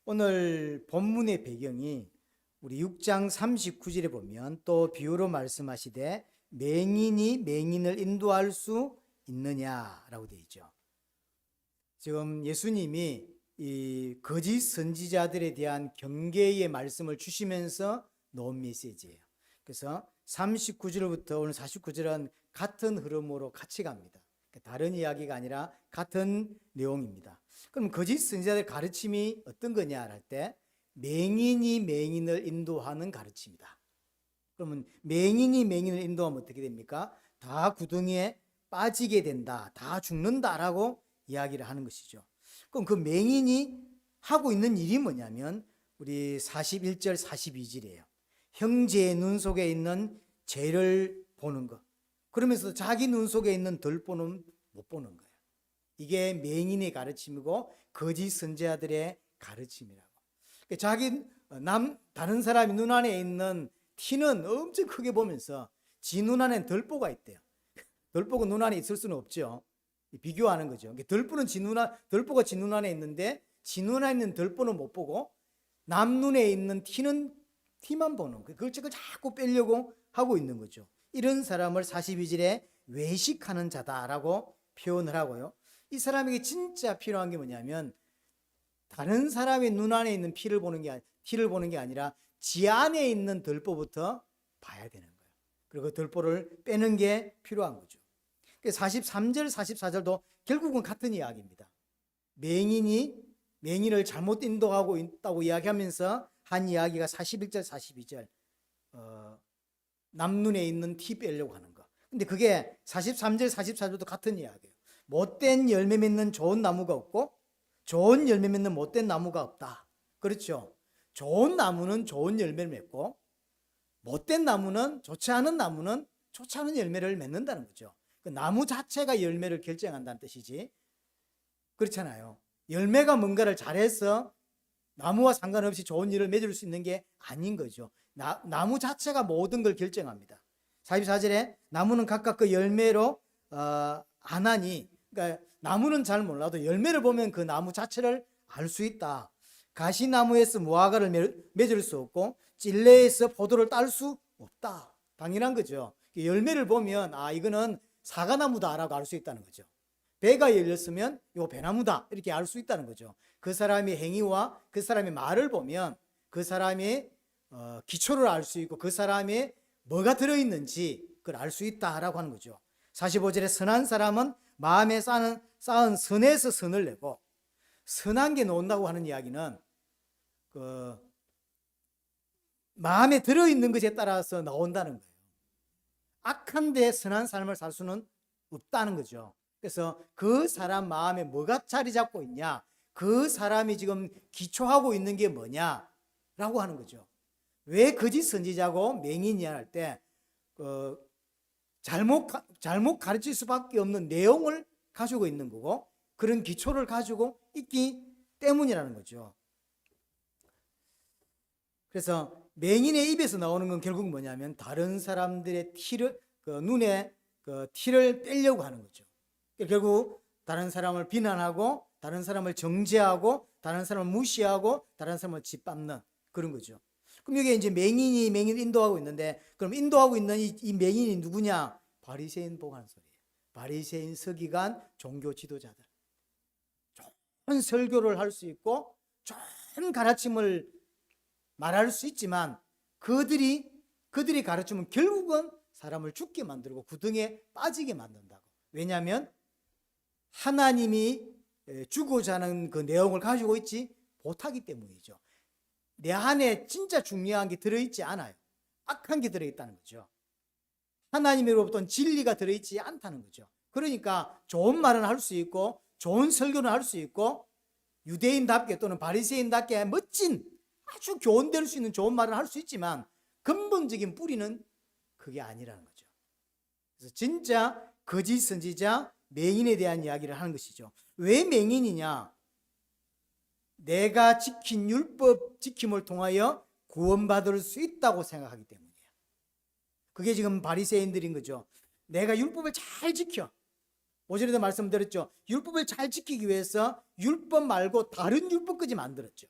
오늘 본문의 배경이 우리 6장 39절에 보면 또 비유로 말씀하시되 맹인이 맹인을 인도할 수 있느냐라고 되어 있죠. 지금 예수님이 이 거짓 선지자들에 대한 경계의 말씀을 주시면서 놓은 메시지예요. 그래서 39절부터 오늘 49절은 같은 흐름으로 같이 갑니다. 다른 이야기가 아니라 같은 내용입니다. 그럼 거짓 선지자들의 가르침이 어떤 거냐 할 때 맹인이 맹인을 인도하는 가르침이다. 그러면 맹인이 맹인을 인도하면 어떻게 됩니까? 다 구덩이에 빠지게 된다, 다 죽는다라고 이야기를 하는 것이죠. 그럼 그 맹인이 하고 있는 일이 뭐냐면 우리 41절 42절이에요. 형제의 눈 속에 있는 죄를 보는 것, 그러면서 자기 눈 속에 있는 덜보는 못 보는 거예요. 이게 맹인의 가르침이고 거짓 선지자들의 가르침이라고. 다른 사람이 눈 안에 있는 티는 엄청 크게 보면서 지 눈 안에는 덜보가 있대요. 덜보가 눈 안에 있을 수는 없죠. 비교하는 거죠. 덜보가 지 눈 안에 있는데 지 눈 안에 있는 덜보는 못 보고 남 눈에 있는 티만 보는 거예요. 그걸 자꾸 빼려고 하고 있는 거죠. 이런 사람을 42절에 외식하는 자다라고 표현을 하고요. 이 사람에게 진짜 필요한 게 뭐냐면 다른 사람의 눈 안에 있는 티를 보는 게 아니라 지 안에 있는 덜보부터 봐야 되는 거예요. 그리고 덜보를 빼는 게 필요한 거죠. 43절, 44절도 결국은 같은 이야기입니다. 맹인을 잘못 인도하고 있다고 이야기하면서 한 이야기가 41절, 42절 남눈에 있는 티 빼려고 하는 거. 근데 그게 43절, 44절도 같은 이야기예요. 못된 열매 맺는 좋은 나무가 없고 좋은 열매 맺는 못된 나무가 없다. 그렇죠? 좋은 나무는 좋은 열매를 맺고 못된 나무는 좋지 않은 열매를 맺는다는 거죠. 그 나무 자체가 열매를 결정한다는 뜻이지. 그렇잖아요. 열매가 뭔가를 잘해서 나무와 상관없이 좋은 일을 맺을 수 있는 게 아닌 거죠. 나무 자체가 모든 걸 결정합니다. 44절에 나무는 각각 그 열매로 아나니, 그러니까 나무는 잘 몰라도 열매를 보면 그 나무 자체를 알 수 있다. 가시나무에서 무화과를 맺을 수 없고 찔레에서 포도를 딸 수 없다. 당연한 거죠. 열매를 보면 이거는 사과나무다라고 알 수 있다는 거죠. 배가 열렸으면 이거 배나무다 이렇게 알 수 있다는 거죠. 그 사람의 행위와 그 사람의 말을 보면 그 사람의 기초를 알 수 있고 그 사람의 뭐가 들어있는지 그걸 알 수 있다라고 하는 거죠. 45절에 선한 사람은 마음에 쌓은 선에서 선을 내고, 선한 게 나온다고 하는 이야기는 그 마음에 들어있는 것에 따라서 나온다는 거예요. 악한데 선한 삶을 살 수는 없다는 거죠. 그래서 그 사람 마음에 뭐가 자리 잡고 있냐, 그 사람이 지금 기초하고 있는 게 뭐냐라고 하는 거죠. 왜 거짓 선지자고 맹인이냐 할 때 잘못 가르칠 수밖에 없는 내용을 가지고 있는 거고 그런 기초를 가지고 있기 때문이라는 거죠. 그래서 맹인의 입에서 나오는 건 결국 뭐냐면 다른 사람들의 눈에 티를 빼려고 하는 거죠. 결국 다른 사람을 비난하고 다른 사람을 정죄하고 다른 사람을 무시하고 다른 사람을 짓밟는 그런 거죠. 그럼 여기 이제 맹인을 인도하고 있는데, 그럼 인도하고 있는 이 맹인이 누구냐? 바리새인 보고 소리예요. 바리새인, 서기관, 종교 지도자들. 좋은 설교를 할 수 있고 좋은 가르침을 말할 수 있지만 그들이 가르치면 결국은 사람을 죽게 만들고 구덩이에 빠지게 만든다고. 왜냐하면 하나님이 주고자 하는 그 내용을 가지고 있지 못하기 때문이죠. 내 안에 진짜 중요한 게 들어있지 않아요. 악한 게 들어있다는 거죠. 하나님으로부터는 진리가 들어있지 않다는 거죠. 그러니까 좋은 말은 할 수 있고 좋은 설교는 할 수 있고 유대인답게 또는 바리새인답게 멋진 아주 교훈될 수 있는 좋은 말을 할 수 있지만 근본적인 뿌리는 그게 아니라는 거죠. 그래서 진짜 거짓 선지자 맹인에 대한 이야기를 하는 것이죠. 왜 맹인이냐? 내가 지킨 율법 지킴을 통하여 구원받을 수 있다고 생각하기 때문이에요. 그게 지금 바리새인들인 거죠. 내가 율법을 잘 지켜. 오전에도 말씀드렸죠. 율법을 잘 지키기 위해서 율법 말고 다른 율법까지 만들었죠.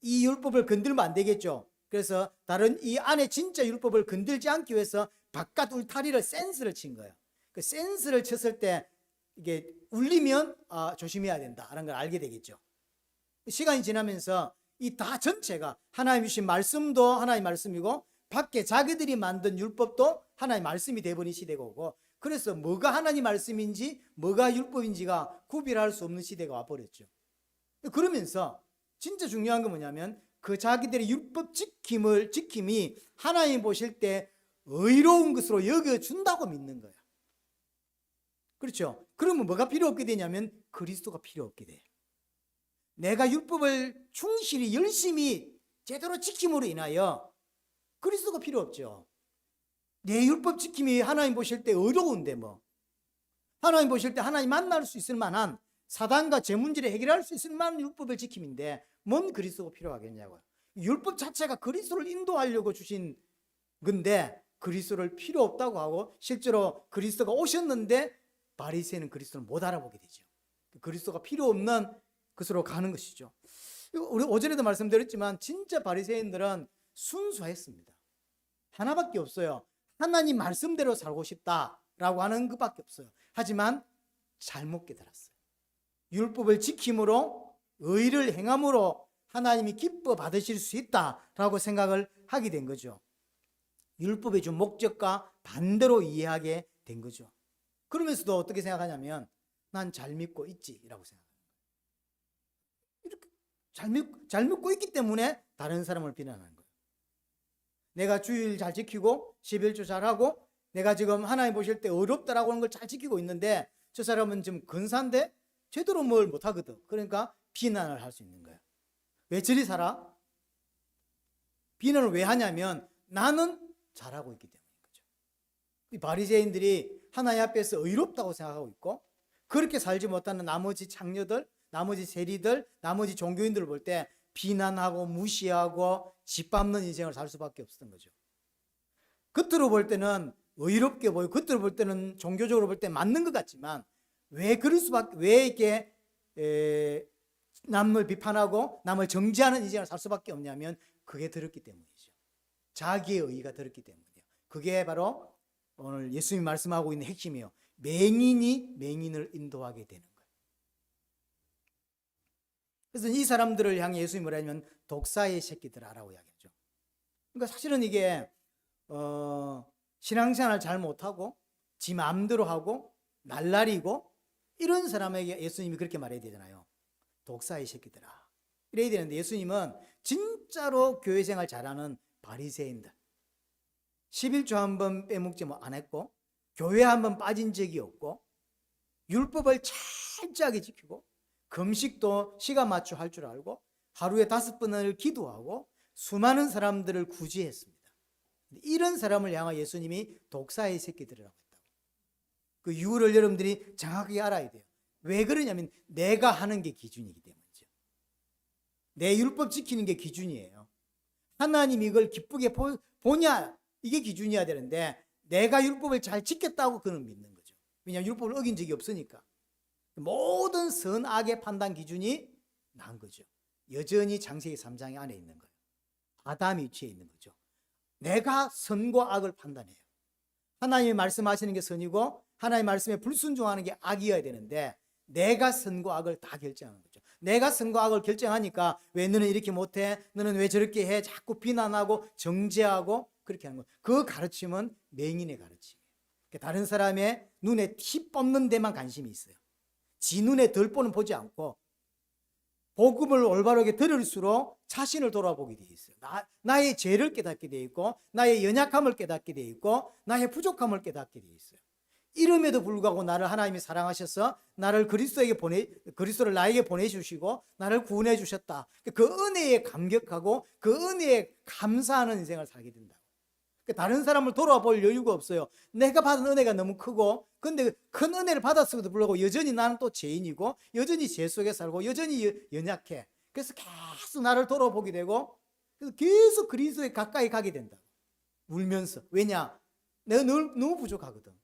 이 율법을 건들면 안 되겠죠. 그래서 다른 이 안에 진짜 율법을 건들지 않기 위해서 바깥 울타리를 센스를 친 거예요. 그 센스를 쳤을 때 이게 울리면 조심해야 된다라는 걸 알게 되겠죠. 시간이 지나면서 이 다 전체가 하나님 주신 말씀도 하나님 말씀이고 밖에 자기들이 만든 율법도 하나님 말씀이 되어버린 시대가 오고, 그래서 뭐가 하나님 말씀인지 뭐가 율법인지가 구별할 수 없는 시대가 와버렸죠. 그러면서 진짜 중요한 건 뭐냐면 그 자기들의 율법 지킴이 하나님 보실 때 의로운 것으로 여겨준다고 믿는 거야. 그렇죠? 그러면 뭐가 필요 없게 되냐면 그리스도가 필요 없게 돼. 내가 율법을 충실히 열심히 제대로 지킴으로 인하여 그리스도가 필요 없죠. 내 율법 지킴이 하나님 보실 때 어려운데 뭐. 하나님 보실 때 하나님 만날 수 있을 만한 사단과 제 문제를 해결할 수 있을 만한 율법을 지킴인데 뭔 그리스도가 필요하겠냐고요. 율법 자체가 그리스도를 인도하려고 주신 건데 그리스도를 필요 없다고 하고, 실제로 그리스도가 오셨는데 바리새인은 그리스도를 못 알아보게 되죠. 그리스도가 필요 없는 것으로 가는 것이죠. 우리 오전에도 말씀드렸지만 진짜 바리새인들은 순수했습니다. 하나밖에 없어요. 하나님 말씀대로 살고 싶다라고 하는 것밖에 없어요. 하지만 잘못 깨달았어요. 율법을 지킴으로 의를 행함으로 하나님이 기뻐 받으실 수 있다라고 생각을 하게 된 거죠. 율법의 준 목적과 반대로 이해하게 된 거죠. 그러면서도 어떻게 생각하냐면 난 잘 믿고 있지라고 생각합니다. 이렇게 잘 믿고 있기 때문에 다른 사람을 비난하는 거예요. 내가 주일 잘 지키고 11조 잘하고 내가 지금 하나님 보실 때 어렵다라고 하는 걸 잘 지키고 있는데 저 사람은 지금 근사인데 제대로 뭘 못하거든. 그러니까 비난을 할 수 있는 거예요. 왜 저리 살아? 비난을 왜 하냐면 나는 잘하고 있기 때문인 거죠. 이 바리새인들이 하나님 앞에서 의롭다고 생각하고 있고 그렇게 살지 못하는 나머지 창녀들, 나머지 세리들, 나머지 종교인들을 볼 때 비난하고 무시하고 짓밟는 인생을 살 수밖에 없었던 거죠. 겉으로 볼 때는 의롭게 보이고 겉으로 볼 때는 종교적으로 볼 때 맞는 것 같지만 왜 그럴 수밖에, 왜 이렇게 남을 비판하고 남을 정죄하는 인생을 살 수밖에 없냐면 그게 들었기 때문이죠. 자기의 의의가 들었기 때문이에요. 그게 바로 오늘 예수님이 말씀하고 있는 핵심이에요. 맹인이 맹인을 인도하게 되는 거예요. 그래서 이 사람들을 향해 예수님이 뭐라 하냐면 독사의 새끼들아라고 이야기하죠. 그러니까 사실은 이게 신앙생활 잘 못하고 지 마음대로 하고 날라리고 이런 사람에게 예수님이 그렇게 말해야 되잖아요. 독사의 새끼들아 이래야 되는데 예수님은 진짜로 교회생활 잘하는 바리새인들, 11조 한번 빼먹지 안 했고 교회 한번 빠진 적이 없고 율법을 철저하게 지키고 금식도 시간 맞춰 할 줄 알고 하루에 5번을 기도하고 수많은 사람들을 구제했습니다. 이런 사람을 향해 예수님이 독사의 새끼들이라고 했다고. 그 이유를 여러분들이 정확하게 알아야 돼요. 왜 그러냐면 내가 하는 게 기준이기 때문이죠. 내 율법 지키는 게 기준이에요. 하나님 이걸 기쁘게 보냐 이게 기준이어야 되는데 내가 율법을 잘 지켰다고 그는 믿는 거죠. 왜냐하면 율법을 어긴 적이 없으니까. 모든 선악의 판단 기준이 난 거죠. 여전히 창세기 3장 안에 있는 거예요. 아담이 위치해 있는 거죠. 내가 선과 악을 판단해요. 하나님이 말씀하시는 게 선이고 하나님 말씀에 불순종하는 게 악이어야 되는데 내가 선과 악을 다 결정하는 거죠. 내가 선과 악을 결정하니까 왜 너는 이렇게 못해? 너는 왜 저렇게 해? 자꾸 비난하고 정죄하고 그렇게 하는 거예요. 그 가르침은 맹인의 가르침이에요. 다른 사람의 눈에 티 뽑는 데만 관심이 있어요. 지 눈에 덜보는 보지 않고 복음을 올바르게 들을수록 자신을 돌아보게 되어 있어요. 나의 죄를 깨닫게 되어 있고 나의 연약함을 깨닫게 되어 있고 나의 부족함을 깨닫게 되어 있어요. 이름에도 불구하고 나를 하나님이 사랑하셔서 나를 그리스도를 나에게 보내주시고 나를 구원해 주셨다. 그 은혜에 감격하고 그 은혜에 감사하는 인생을 살게 된다. 다른 사람을 돌아볼 여유가 없어요. 내가 받은 은혜가 너무 크고 근데 큰 은혜를 받았음에도 불구하고 여전히 나는 또 죄인이고 여전히 죄 속에 살고 여전히 연약해. 그래서 계속 나를 돌아보게 되고 그래서 계속 그리스도에 가까이 가게 된다. 울면서. 왜냐? 내가 너무 부족하거든.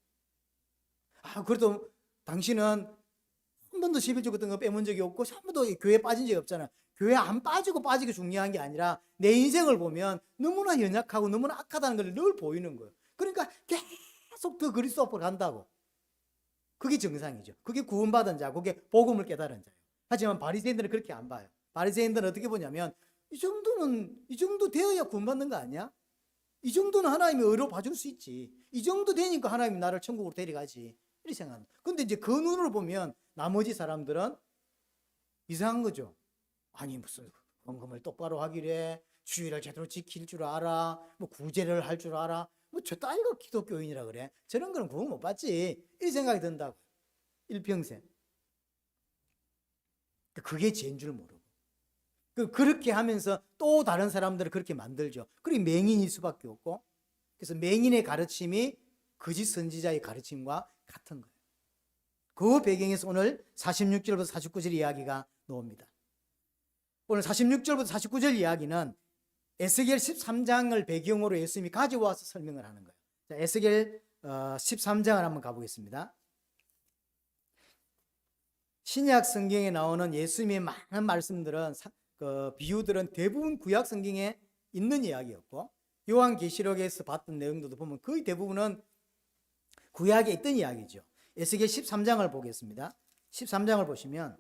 그래도 당신은 한 번도 11조 같은 거 빼먹은 적이 없고 한 번도 교회에 빠진 적이 없잖아. 교회 안 빠지고 빠지고 중요한 게 아니라 내 인생을 보면 너무나 연약하고 너무나 악하다는 걸 늘 보이는 거예요. 그러니까 계속 더 그리스도 앞으로 간다고. 그게 정상이죠. 그게 구원받은 자, 그게 복음을 깨달은 자예요. 하지만 바리새인들은 그렇게 안 봐요. 바리새인들은 어떻게 보냐면 이 정도 되어야 구원받는 거 아니야? 이 정도는 하나님이 의로 봐줄 수 있지. 이 정도 되니까 하나님이 나를 천국으로 데려가지. 이렇게 생각합니다. 근데 이제 그 눈으로 보면 나머지 사람들은 이상한 거죠. 아니 무슨 헌금을 똑바로 하기래, 주일을 제대로 지킬 줄 알아, 뭐 구제를 할 줄 알아, 뭐 저 따위가 기독교인이라 그래. 저런 거는 구원 못 받지. 이 생각이 든다고. 일평생. 그게 죄인 줄 모르고. 그렇게 하면서 또 다른 사람들을 그렇게 만들죠. 그리고 맹인일 수밖에 없고. 그래서 맹인의 가르침이 거짓 선지자의 가르침과 같은 거예요. 그 배경에서 오늘 46절부터 49절 이야기가 나옵니다. 오늘 46절부터 49절 이야기는 에스겔 13장을 배경으로 예수님이 가져와서 설명을 하는 거예요. 자, 에스겔 13장을 한번 가보겠습니다. 신약 성경에 나오는 예수님의 많은 말씀들은 비유들은 대부분 구약 성경에 있는 이야기였고, 요한계시록에서 봤던 내용들도 보면 거의 대부분은 구약에 있던 이야기죠. 에스겔 13장을 보겠습니다. 13장을 보시면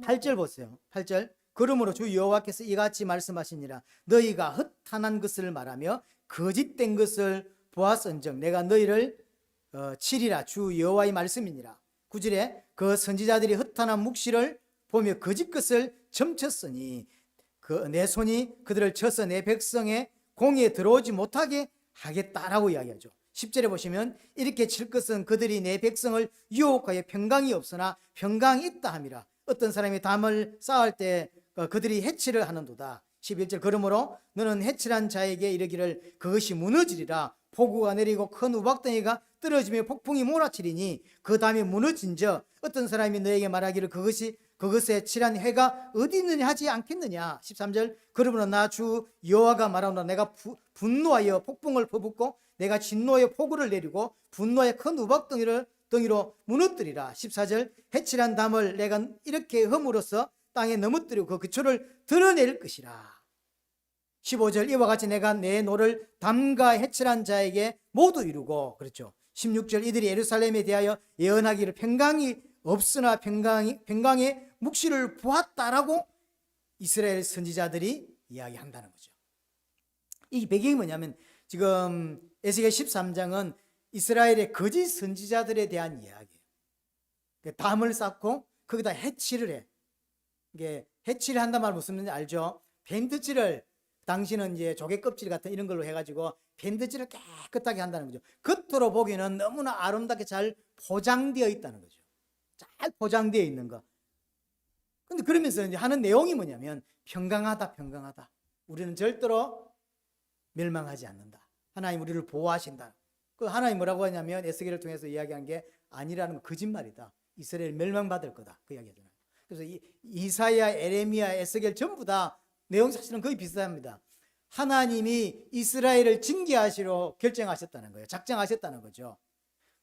8절 보세요. 8절. 그러므로 주 여호와께서 이같이 말씀하시니라. 너희가 헛탄한 것을 말하며 거짓된 것을 보았은즉 내가 너희를 치리라. 주 여호와의 말씀이니라. 9절에 그 선지자들이 헛탄한 묵시를 보며 거짓 것을 점쳤으니 내 손이 그들을 쳐서 내 백성의 공에 들어오지 못하게 하겠다라고 이야기하죠. 10절에 보시면 이렇게 칠 것은 그들이 내 백성을 유혹하여 평강이 없으나 평강이 있다 함이라. 어떤 사람이 담을 쌓을 때 그들이 해치를 하는도다. 11절 그러므로 너는 해칠한 자에게 이르기를 그것이 무너지리라. 폭우가 내리고 큰 우박덩이가 떨어지며 폭풍이 몰아치리니 그 다음에 무너진 저 어떤 사람이 너에게 말하기를 그것에 칠한 해가 어디 있느냐 하지 않겠느냐. 13절 그러므로 나 주 여호와가 말하노라. 내가 분노하여 폭풍을 퍼붓고 내가 진노의 폭우를 내리고 분노의 큰 우박덩이로 무너뜨리라. 14절 해칠한 담을 내가 이렇게 험으로써 땅에 넘어뜨리고 그 기초를 드러낼 것이라. 15절 이와 같이 내가 내 노를 담과 해칠한 자에게 모두 이루고, 그렇죠. 16절 이들이 예루살렘에 대하여 예언하기를 평강이 없으나 평강의 묵시를 보았다라고 이스라엘 선지자들이 이야기한다는 거죠. 이 배경이 뭐냐면 지금 에스겔 13장은 이스라엘의 거짓 선지자들에 대한 이야기예요. 담을 쌓고 거기다 해치를 해. 이게 해치를 한단 말 무슨 말인지 알죠? 밴드질을 당시는 이제 조개 껍질 같은 이런 걸로 해가지고 밴드질을 깨끗하게 한다는 거죠. 겉으로 보기에는 너무나 아름답게 잘 포장되어 있다는 거죠. 잘 포장되어 있는 거. 근데 그러면서 이제 하는 내용이 뭐냐면 평강하다. 우리는 절대로 멸망하지 않는다. 하나님 우리를 보호하신다. 그 하나님 뭐라고 하냐면 에스겔을 통해서 이야기한 게 아니라는 거 거짓말이다. 이스라엘 멸망받을 거다. 그 이야기잖아요. 그래서 이사야, 에레미야, 에스겔 전부 다 내용 사실은 거의 비슷합니다. 하나님이 이스라엘을 징계하시러 결정하셨다는 거예요. 작정하셨다는 거죠.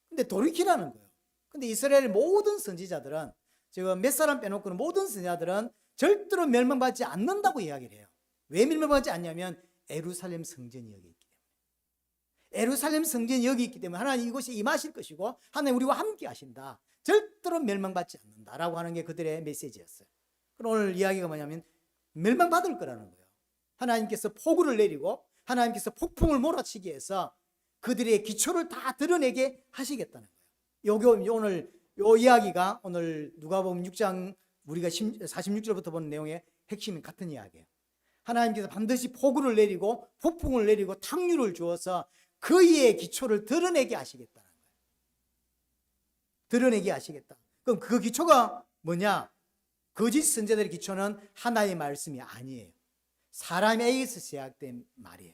근데 돌이키라는 거예요. 근데 이스라엘 모든 선지자들은 지금 몇 사람 빼놓고는 모든 선지자들은 절대로 멸망받지 않는다고 이야기를 해요. 왜 멸망받지 않냐면 예루살렘 성전이 여기 있기 때문에. 예루살렘 성전이 여기 있기 때문에 하나님 이곳에 임하실 것이고 하나님 우리와 함께 하신다. 절대로 멸망받지 않는다라고 하는 게 그들의 메시지였어요. 그럼 오늘 이야기가 뭐냐면 멸망받을 거라는 거예요. 하나님께서 폭우를 내리고 하나님께서 폭풍을 몰아치게 해서 그들의 기초를 다 드러내게 하시겠다는 거예요. 요게 오늘 요 이야기가 오늘 누가복음 6장 우리가 46절부터 보는 내용의 핵심이 같은 이야기예요. 하나님께서 반드시 폭우를 내리고 폭풍을 내리고 탕류를 주어서 그의 기초를 드러내게 하시겠다는 거예요. 드러내게 하시겠다. 그럼 그 기초가 뭐냐? 거짓 선지자들의 기초는 하나의 말씀이 아니에요. 사람에게서 시작된 말이에요.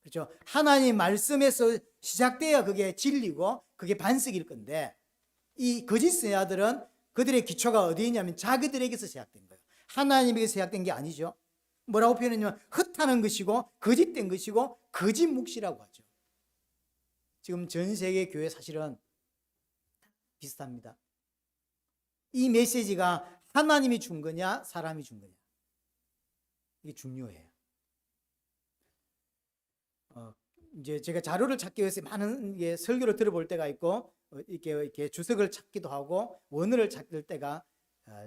그렇죠? 하나님 말씀에서 시작돼야 그게 진리고 그게 반석일 건데 이 거짓 선지자들은 그들의 기초가 어디에 있냐면 자기들에게서 시작된 거예요. 하나님에게서 시작된 게 아니죠. 뭐라고 표현했냐면 헛하는 것이고 거짓된 것이고 거짓 묵시라고 하죠. 지금 전 세계 교회 사실은 비슷합니다. 이 메시지가 하나님이 준 거냐, 사람이 준 거냐. 이게 중요해요. 이제 제가 자료를 찾기 위해서 많은 설교를 들어볼 때가 있고, 이렇게 주석을 찾기도 하고 원어를 찾을 때가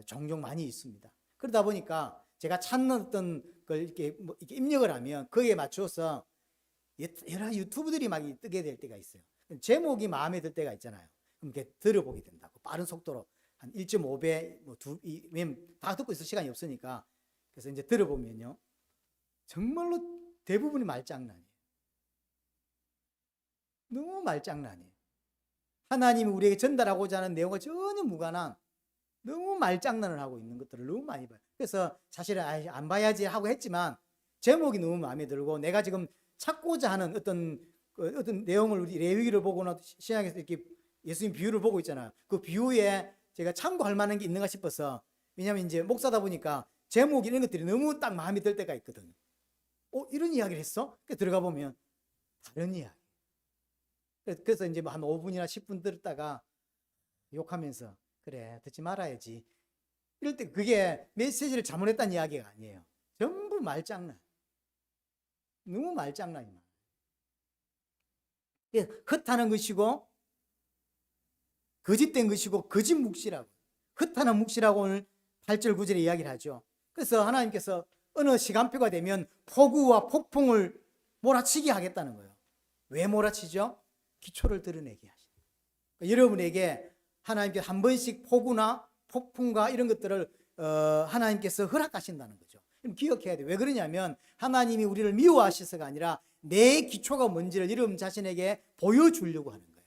종종 많이 있습니다. 그러다 보니까 제가 찾는 어떤 걸 이렇게 입력을 하면 거기에 맞춰서 여러 유튜브들이 막 뜨게 될 때가 있어요. 제목이 마음에 들 때가 있잖아요. 그럼 이렇게 들어보게 된다고. 빠른 속도로 한 1.5배, 다 듣고 있을 시간이 없으니까. 그래서 이제 들어보면요, 정말로 대부분이 말장난이에요. 너무 말장난이에요. 하나님이 우리에게 전달하고자 하는 내용과 전혀 무관한 너무 말장난을 하고 있는 것들을 너무 많이 봐요. 그래서 사실은 안 봐야지 하고 했지만 제목이 너무 마음에 들고 내가 지금 찾고자 하는 어떤 내용을 우리 레위기를 보거나 신약에서 이렇게 예수님 비유를 보고 있잖아요. 그 비유에 제가 참고할 만한 게 있는가 싶어서, 왜냐하면 이제 목사다 보니까 제목 이런 것들이 너무 딱 마음에 들 때가 있거든요. 이런 이야기를 했어? 들어가 보면 다른 이야기. 그래서 이제 한 5분이나 10분 들었다가 욕하면서 그래 듣지 말아야지 이럴 때 그게 메시지를 잘못했다는 이야기가 아니에요. 전부 말장난. 너무 말장난이 많아요. 헛하는 것이고 거짓된 것이고 거짓 묵시라고, 헛하는 묵시라고 오늘 8절 9절에 이야기를 하죠. 그래서 하나님께서 어느 시간표가 되면 폭우와 폭풍을 몰아치게 하겠다는 거예요. 왜 몰아치죠? 기초를 드러내게 하시죠. 여러분에게 하나님께 한 번씩 폭우나 폭풍과 이런 것들을 하나님께서 허락하신다는 거죠. 그럼 기억해야 돼요. 왜 그러냐면 하나님이 우리를 미워하셔서가 아니라 내 기초가 뭔지를 여러분 자신에게 보여주려고 하는 거예요.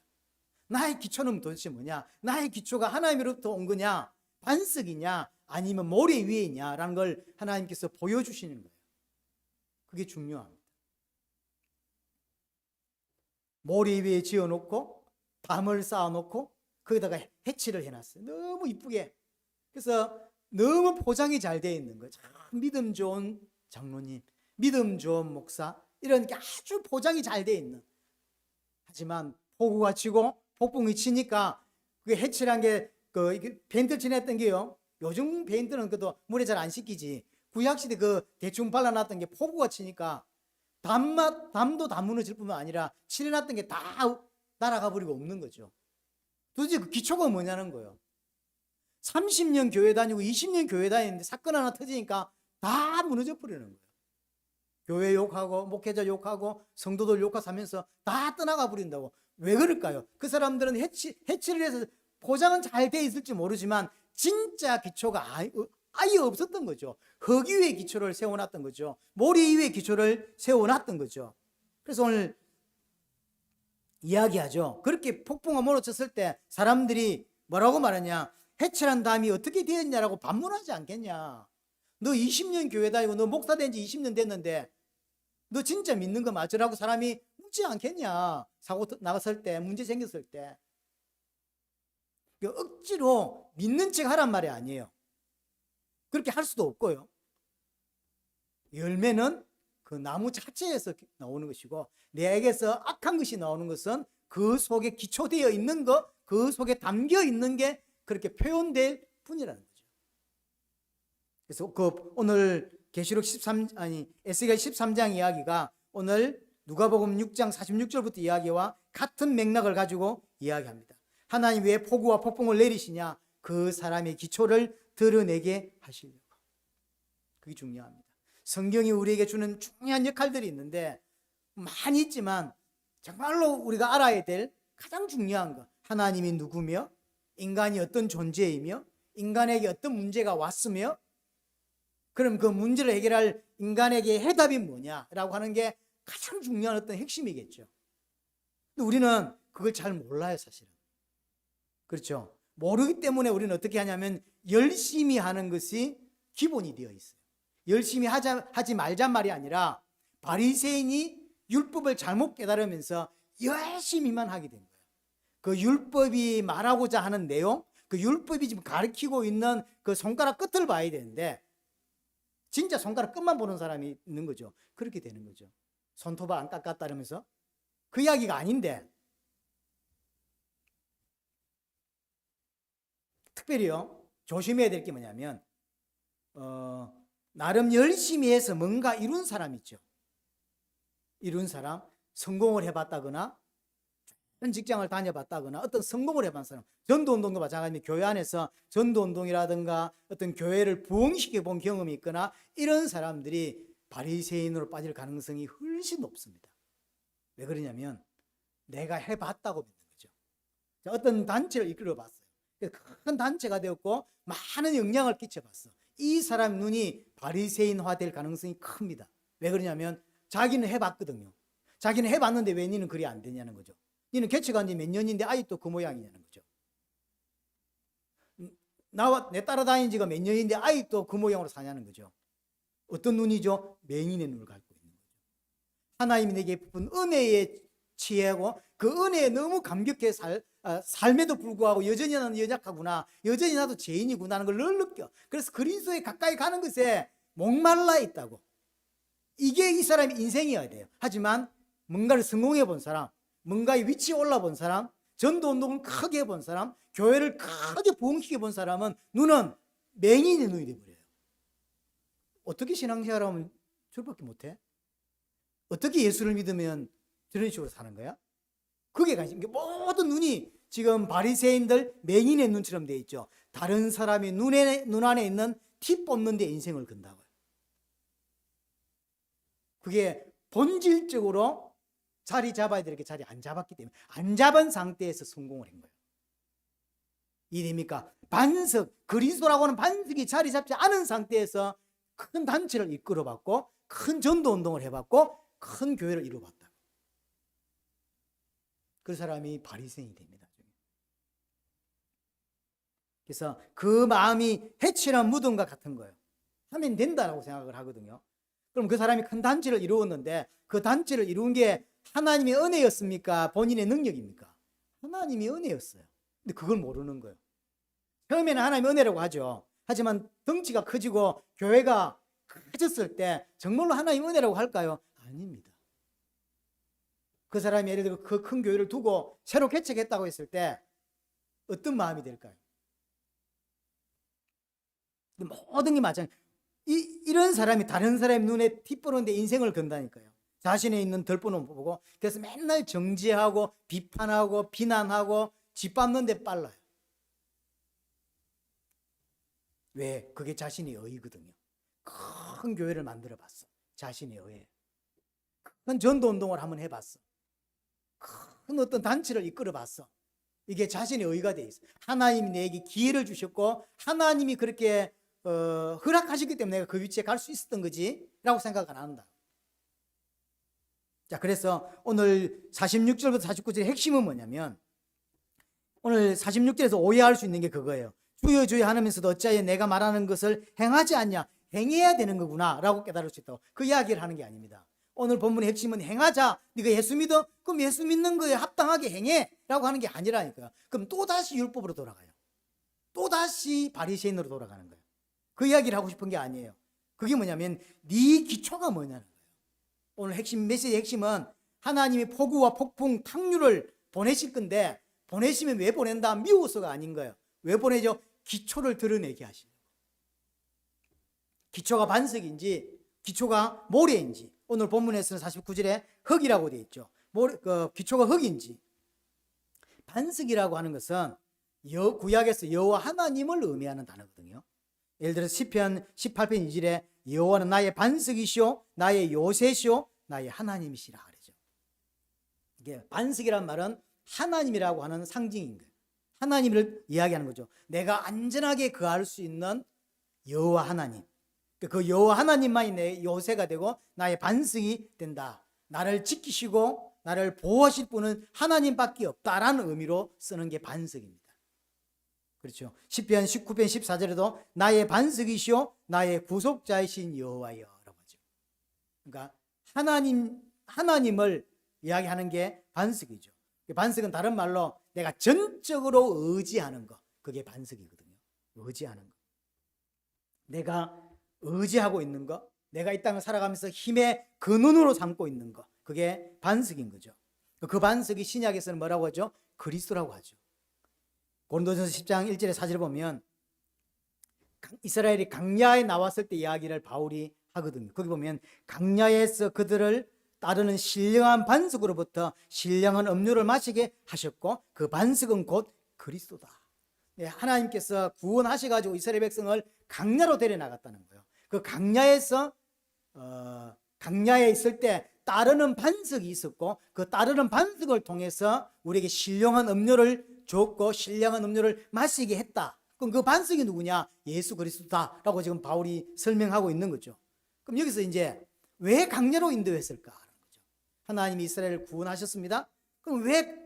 나의 기초는 도대체 뭐냐? 나의 기초가 하나님으로부터 온 거냐? 반석이냐? 아니면 모래 위에 있냐라는 걸 하나님께서 보여주시는 거예요. 그게 중요합니다. 모래 위에 지어놓고 담을 쌓아놓고 거기다가 해치를 해놨어요. 너무 이쁘게. 그래서 너무 포장이 잘 되어 있는 거예요. 참 믿음 좋은 장로님, 믿음 좋은 목사, 이런 게 아주 포장이 잘 되어 있는. 하지만 폭우가 치고 폭풍이 치니까 그게 해치란 게 페인트 칠했던 게요. 요즘 페인트는 그래도 물에 잘 안 씻기지. 구약시대 대충 발라놨던 게 폭우가 치니까 담도 다 무너질 뿐만 아니라 칠해놨던 게 다 날아가 버리고 없는 거죠. 도대체 그 기초가 뭐냐는 거예요. 30년 교회 다니고 20년 교회 다니는데 사건 하나 터지니까 다 무너져 버리는 거예요. 교회 욕하고 목회자 욕하고 성도들 욕하고 하면서 다 떠나가 버린다고. 왜 그럴까요? 그 사람들은 해치를 해서 포장은 잘 돼 있을지 모르지만 진짜 기초가 아예 없었던 거죠. 흙 위에 기초를 세워놨던 거죠. 모래 위에 기초를 세워놨던 거죠. 그래서 오늘 이야기하죠. 그렇게 폭풍과 몰아쳤을 때 사람들이 뭐라고 말하냐? 해칠한 담이 어떻게 되었냐라고 반문하지 않겠냐? 너 20년 교회 다니고 너 목사 된 지 20년 됐는데 너 진짜 믿는 거 맞으라고 사람이 묻지 않겠냐? 사고 나갔을 때, 문제 생겼을 때. 억지로 믿는 척 하란 말이 아니에요. 그렇게 할 수도 없고요. 열매는 그 나무 자체에서 나오는 것이고, 내에게서 악한 것이 나오는 것은 그 속에 기초되어 있는 것, 그 속에 담겨 있는 게 그렇게 표현될 뿐이라는 거죠. 그래서 오늘 계시록 에스겔 13장 이야기가 오늘 누가복음 6장 46절부터 이야기와 같은 맥락을 가지고 이야기합니다. 하나님 왜 폭우와 폭풍을 내리시냐? 그 사람의 기초를 드러내게 하시려고. 그게 중요합니다. 성경이 우리에게 주는 중요한 역할들이 있는데 많이 있지만 정말로 우리가 알아야 될 가장 중요한 것, 하나님이 누구며 인간이 어떤 존재이며 인간에게 어떤 문제가 왔으며 그럼 그 문제를 해결할 인간에게 해답이 뭐냐라고 하는 게 가장 중요한 어떤 핵심이겠죠. 근데 우리는 그걸 잘 몰라요, 사실은. 그렇죠? 모르기 때문에 우리는 어떻게 하냐면 열심히 하는 것이 기본이 되어 있어요. 열심히 하지 말잔 말이 아니라 바리새인이 율법을 잘못 깨달으면서 열심히만 하게 된 거예요. 그 율법이 말하고자 하는 내용, 그 율법이 지금 가리키고 있는 그 손가락 끝을 봐야 되는데 진짜 손가락 끝만 보는 사람이 있는 거죠. 그렇게 되는 거죠. 손톱 안 깎았다 그러면서 그 이야기가 아닌데, 특별히요 조심해야 될 게 뭐냐면 나름 열심히 해서 뭔가 이룬 사람 있죠. 이룬 사람, 성공을 해봤다거나 어떤 직장을 다녀봤다거나 어떤 성공을 해본 사람, 전도운동도 마찬가지입니다. 교회 안에서 전도운동이라든가 어떤 교회를 부흥시켜 본 경험이 있거나 이런 사람들이 바리새인으로 빠질 가능성이 훨씬 높습니다. 왜 그러냐면 내가 해봤다고 믿는 거죠. 어떤 단체를 이끌어봤어요. 큰 단체가 되었고 많은 영향을 끼쳐봤어. 이 사람 눈이 바리새인화 될 가능성이 큽니다. 왜 그러냐면 자기는 해봤거든요. 자기는 해봤는데 왜 니는 그리 안 되냐는 거죠. 니는 개척한 지 몇 년인데 아직도 그 모양이냐는 거죠. 내 따라다닌 지가 몇 년인데 아직도 그 모양으로 사냐는 거죠. 어떤 눈이죠? 맹인의 눈을 갖고 있는 거죠. 하나님이 내게 베푼 은혜에 취하고 그 은혜에 너무 감격해 삶에도 불구하고 여전히 나는 연약하구나, 여전히 나도 죄인이구나 하는 걸 늘 느껴. 그래서 그리스도에 가까이 가는 것에 목말라 있다고. 이게 이 사람의 인생이어야 돼요. 하지만 뭔가를 성공해 본 사람, 뭔가의 위치에 올라본 사람, 전도운동을 크게 해본 사람, 교회를 크게 부흥시켜 본 사람은 눈은 맹인의 눈이 되어버려요. 어떻게 신앙생활을 하면 저렇게 못해? 어떻게 예수를 믿으면 저런 식으로 사는 거야? 그게 관심. 모든 눈이 지금 바리새인들 맹인의 눈처럼 되어 있죠. 다른 사람의 눈 안에 있는 티 뽑는 데 인생을 건다고요. 그게 본질적으로 자리 잡아야 될 게 자리 안 잡았기 때문에 안 잡은 상태에서 성공을 한 거예요. 이해됩니까? 반석, 그리스도라고 하는 반석이 자리 잡지 않은 상태에서 큰 단체를 이끌어봤고 큰 전도운동을 해봤고 큰 교회를 이루어봤다. 그 사람이 바리새인이 됩니다. 그래서 그 마음이 해치는 무덤과 같은 거예요. 하면 된다라고 생각을 하거든요. 그럼 그 사람이 큰 단체를 이루었는데 그 단체를 이룬 게 하나님의 은혜였습니까? 본인의 능력입니까? 하나님의 은혜였어요. 근데 그걸 모르는 거예요. 처음에는 하나님의 은혜라고 하죠. 하지만 덩치가 커지고 교회가 커졌을 때 정말로 하나님의 은혜라고 할까요? 아닙니다. 그 사람이 예를 들어 그 큰 교회를 두고 새로 개척했다고 했을 때 어떤 마음이 될까요? 모든 게 마찬가지. 이런 사람이 다른 사람의 눈에 티 뿌는데 인생을 건다니까요. 자신에 있는 덜뿌는 보고 그래서 맨날 정죄하고 비판하고 비난하고 짓밟는 데 빨라요. 왜? 그게 자신의 의거든요. 큰 교회를 만들어 봤어. 자신의 의에. 큰 전도운동을 한번 해봤어. 큰 어떤 단체를 이끌어 봤어. 이게 자신의 의가 돼 있어. 하나님이 내게 기회를 주셨고 하나님이 그렇게 허락하셨기 때문에 내가 그 위치에 갈 수 있었던 거지 라고 생각 안 한다. 자, 그래서 오늘 46절부터 49절의 핵심은 뭐냐면 오늘 46절에서 오해할 수 있는 게 그거예요. 주여 주여 하면서도 어찌하여 내가 말하는 것을 행하지 않냐? 행해야 되는 거구나 라고 깨달을 수 있다고. 그 이야기를 하는 게 아닙니다. 오늘 본문의 핵심은 행하자. 네가 예수 믿어? 그럼 예수 믿는 거에 합당하게 행해 라고 하는 게 아니라니까요. 그럼 또다시 율법으로 돌아가요. 또다시 바리새인으로 돌아가는 거예요. 그 이야기를 하고 싶은 게 아니에요. 그게 뭐냐면 네 기초가 뭐냐는 거예요. 오늘 핵심 메시지의 핵심은 하나님이 폭우와 폭풍 탕류를 보내실 건데 보내시면 왜 보낸다? 미워서가 아닌 거예요. 왜 보내죠? 기초를 드러내게 하시는 거예요. 기초가 반석인지 기초가 모래인지 오늘 본문에서는 49절에 흙이라고 되어 있죠. 기초가 흙인지 반석이라고 하는 것은 구약에서 여호와 하나님을 의미하는 단어거든요. 예를 들어서 시편 18편 2절에 여호와는 나의 반석이시오 나의 요새시오 나의 하나님이시라 그러죠. 이게 반석이란 말은 하나님이라고 하는 상징인 거예요. 하나님을 이야기하는 거죠. 내가 안전하게 거할 수 있는 여호와 하나님. 그 여호와 하나님만이 내 요새가 되고 나의 반석이 된다. 나를 지키시고 나를 보호하실 분은 하나님밖에 없다라는 의미로 쓰는 게 반석입니다. 그렇죠. 시편 19편 14절에도 나의 반석이시오 나의 구속자이신 여호와여 라고 하죠. 그러니까 하나님을 이야기하는 게 반석이죠. 반석은 다른 말로 내가 전적으로 의지하는 거. 그게 반석이거든요. 의지하는 거. 내가 의지하고 있는 거. 내가 이 땅을 살아가면서 힘의 근원으로 삼고 있는 거. 그게 반석인 거죠. 그 반석이 신약에서는 뭐라고 하죠? 그리스도라고 하죠. 고린도전서 10장 1절에 4절을 보면 이스라엘이 강야에 나왔을 때 이야기를 바울이 하거든요. 거기 보면 강야에서 그들을 따르는 신령한 반석으로부터 신령한 음료를 마시게 하셨고 그 반석은 곧 그리스도다. 네, 하나님께서 구원하셔가지고 이스라엘 백성을 강야로 데려 나갔다는 거예요. 그 강야에서 강야에 있을 때 따르는 반석이 있었고 그 따르는 반석을 통해서 우리에게 신령한 음료를 줬고 신령한 음료를 마시게 했다. 그럼 그 반석이 누구냐? 예수 그리스도다라고 지금 바울이 설명하고 있는 거죠. 그럼 여기서 이제 왜 강야로 인도했을까? 하나님이 이스라엘을 구원하셨습니다. 그럼 왜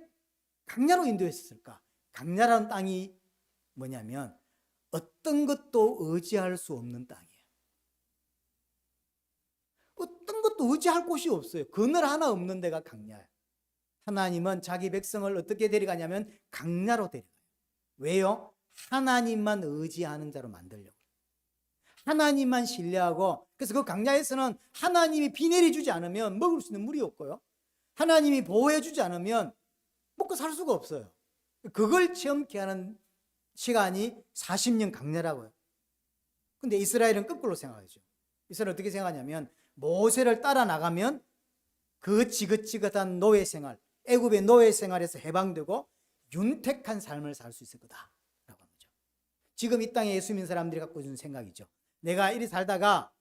강야로 인도했을까? 강야라는 땅이 뭐냐면 어떤 것도 의지할 수 없는 땅이에요. 어떤 것도 의지할 곳이 없어요. 그늘 하나 없는 데가 강야예요. 하나님은 자기 백성을 어떻게 데려가냐면 강야로 데려가요. 왜요? 하나님만 의지하는 자로 만들려고. 하나님만 신뢰하고, 그래서 그 강야에서는 하나님이 비 내려주지 않으면 먹을 수 있는 물이 없고요. 하나님이 보호해주지 않으면 먹고 살 수가 없어요. 그걸 체험케 하는 시간이 40년 강야라고요. 근데 이스라엘은 거꾸로 생각하죠. 이스라엘은 어떻게 생각하냐면 모세를 따라 나가면 그 지긋지긋한 노예 생활, 애굽의 노예 생활에서 해방되고 윤택한 삶을 살 수 있을 거다라고 합니다. 지금 이 땅에 예수 믿는 사람들이 갖고 있는 생각이죠. 내가 이리 살다가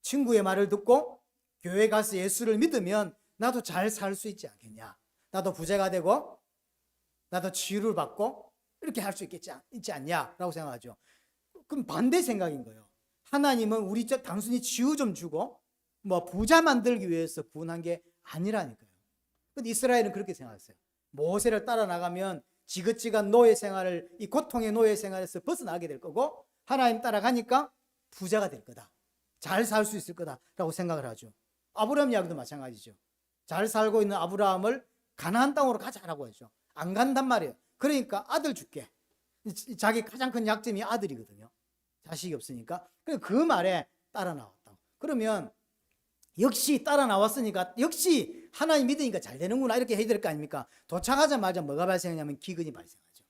친구의 말을 듣고 교회 가서 예수를 믿으면 나도 잘 살 수 있지 않겠냐. 나도 부자가 되고 나도 치유를 받고 이렇게 할 수 있지 않냐라고 생각하죠. 그럼 반대 생각인 거예요. 하나님은 우리 단순히 치유 좀 주고 뭐 부자 만들기 위해서 구원한 게 아니라니까요. 근데 이스라엘은 그렇게 생각했어요. 모세를 따라 나가면 지긋지긋한 노예 생활을, 이 고통의 노예 생활에서 벗어나게 될 거고 하나님 따라가니까 부자가 될 거다. 잘 살 수 있을 거다라고 생각을 하죠. 아브라함 이야기도 마찬가지죠. 잘 살고 있는 아브라함을 가나안 땅으로 가자라고 하죠. 안 간단 말이에요. 그러니까 아들 줄게. 자기 가장 큰 약점이 아들이거든요. 자식이 없으니까. 그 말에 따라 나왔다. 그러면 역시 따라 나왔으니까 역시 하나님 믿으니까 잘 되는구나 이렇게 해야 될 거 아닙니까? 도착하자마자 뭐가 발생하냐면 기근이 발생하죠.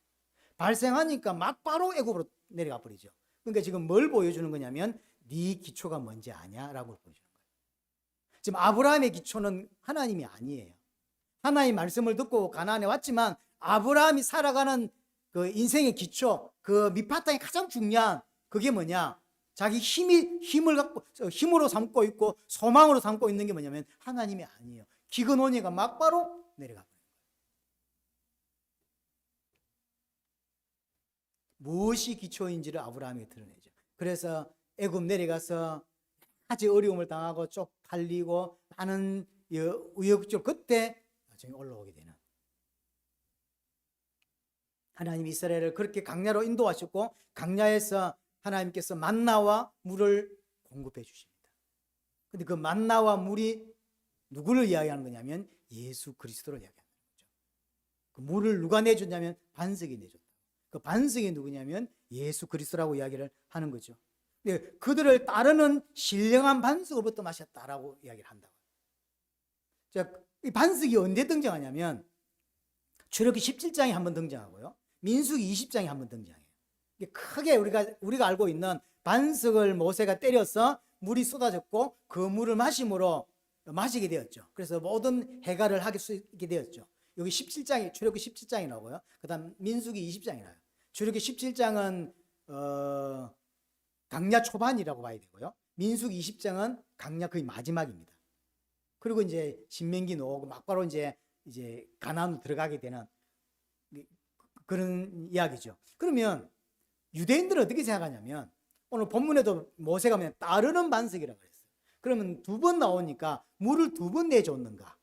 발생하니까 막 바로 애굽으로 내려가 버리죠. 그러니까 지금 뭘 보여주는 거냐면 네 기초가 뭔지 아냐라고 보여주는 거예요. 지금 아브라함의 기초는 하나님이 아니에요. 하나님 말씀을 듣고 가나안에 왔지만 아브라함이 살아가는 그 인생의 기초, 그 밑바탕이 가장 중요한 그게 뭐냐? 자기 힘을 갖고 힘으로 삼고 있고 소망으로 삼고 있는 게 뭐냐면 하나님이 아니에요. 기근 오니까 막바로 내려가 버려요. 무엇이 기초인지를 아브라함이 드러내죠. 그래서 애굽 내려가서 아주 어려움을 당하고 쪽팔리고 많은 우여곡절 그때 나중에 올라오게 되는, 하나님 이스라엘을 그렇게 강야로 인도하셨고 강야에서 하나님께서 만나와 물을 공급해 주십니다. 근데 그 만나와 물이 누구를 이야기하는 거냐면 예수 그리스도를 이야기하는 거죠. 그 물을 누가 내줬냐면 반석이 내줬다. 그 반석이 누구냐면 예수 그리스도라고 이야기를 하는 거죠. 네, 그들을 따르는 신령한 반석으로부터 마셨다라고 이야기를 한다고. 자, 이 반석이 언제 등장하냐면 출애굽기 17장에 한번 등장하고요. 민수기 20장에 한번 등장해요. 크게 우리가 알고 있는 반석을 모세가 때려서 물이 쏟아졌고 그 물을 마시게 되었죠. 그래서 모든 해갈을 하게 수 있게 되었죠. 여기 17장이 출애굽기 17장이 나오고요. 그다음 민수기 20장이 나와요. 출애굽기 17장은 강야 초반이라고 봐야 되고요. 민수기 20장은 강야 거의 마지막입니다. 그리고 이제 신명기 나오고 막바로 이제 가나안으로 들어가게 되는 그런 이야기죠. 그러면 유대인들은 어떻게 생각하냐면 오늘 본문에도 모세가 그냥 따르는 반석이라고 그랬어요. 그러면 두 번 나오니까 물을 두 번 내줬는가?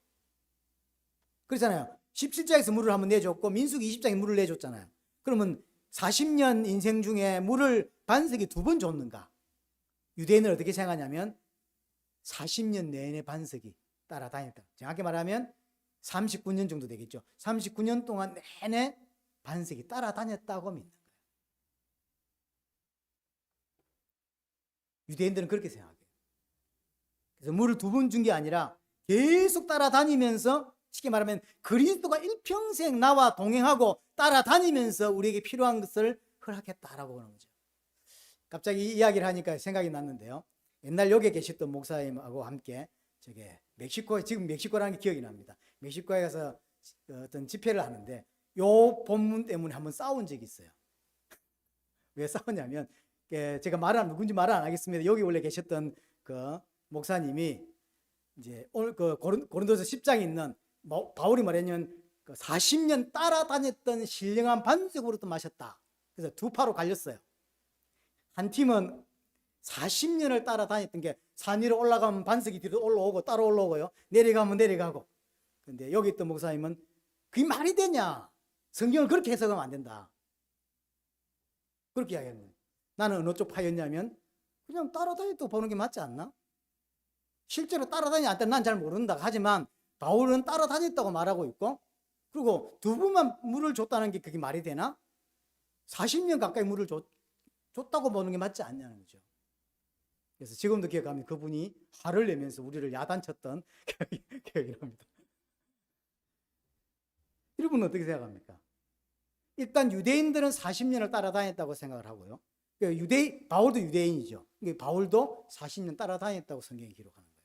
그렇잖아요. 17장에서 물을 한번 내줬고 민수기 20장에 물을 내줬잖아요. 그러면 40년 인생 중에 물을 반석이 두 번 줬는가? 유대인은 어떻게 생각하냐면 40년 내내 반석이 따라다녔다. 정확히 말하면 39년 정도 되겠죠. 39년 동안 내내 반석이 따라다녔다고 믿는 거예요. 유대인들은 그렇게 생각해요. 그래서 물을 두 번 준 게 아니라 계속 따라다니면서 쉽게 말하면 그리스도가 일평생 나와 동행하고 따라다니면서 우리에게 필요한 것을 허락했다라고 보는 거죠. 갑자기 이야기를 하니까 생각이 났는데요. 옛날 여기에 계셨던 목사님하고 함께 멕시코에, 지금 멕시코라는 게 기억이 납니다. 멕시코에 가서 어떤 집회를 하는데 요 본문 때문에 한번 싸운 적이 있어요. 왜 싸웠냐면, 제가 누군지 말을 안 하겠습니다. 여기 원래 계셨던 그 목사님이 이제 오늘 그 고린도서 10장에 있는 바울이 말했냐면 40년 따라다녔던 신령한 반석으로부터 마셨다. 그래서 두 파로 갈렸어요. 한 팀은 40년을 따라다녔던 게 산 위로 올라가면 반석이 뒤로 올라오고 따라 올라오고요. 내려가면 내려가고. 근데 여기 있던 목사님은 그게 말이 되냐? 성경을 그렇게 해석하면 안 된다. 그렇게 이야기하는 거예요. 나는 어느 쪽 파였냐면 그냥 따라다녔다고 보는 게 맞지 않나? 실제로 따라다니지 않다 난 잘 모른다. 하지만 바울은 따라다녔다고 말하고 있고, 그리고 두 분만 물을 줬다는 게 그게 말이 되나? 40년 가까이 물을 줬다고 보는 게 맞지 않냐는 거죠. 그래서 지금도 기억하면 그분이 화를 내면서 우리를 야단쳤던 기억이 납니다. 여러분은 어떻게 생각합니까? 일단 유대인들은 40년을 따라다녔다고 생각을 하고요. 바울도 유대인이죠. 바울도 40년 따라다녔다고 성경이 기록하는 거예요.